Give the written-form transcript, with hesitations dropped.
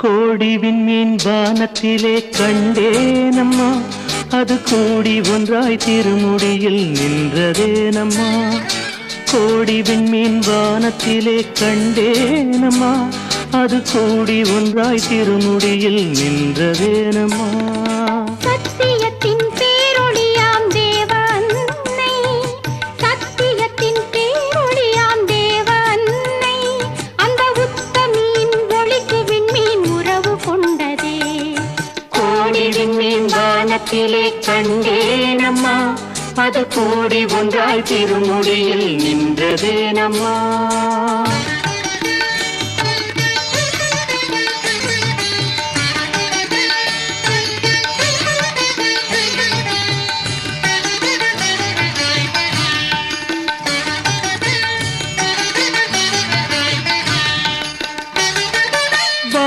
கோடி விண்மீன் வானத்திலே கண்டேனம்மா, அது கூடி ஒன்றாய் திருமுடியில் நின்றதேனம்மா. கோடி விண்மீன் வானத்திலே கண்டேனம்மா, அது கூடி ஒன்றாய் திருமுடியில் நின்றதேனம்மா. சத்தியத்தின் பேரொளியாம் தேவ அன்னை, சத்தியத்தின் பேரொளியாம் தேவ அன்னை, அந்த உத்தமியின் ஒளிக்கு விண்மீன் உறவு கொண்டதே. கோடி விண்மீன் வானத்திலே கண்டேனம்மா, அது கூடி ஒன்றாய் திருமுடியில் நின்றதேனம்மா.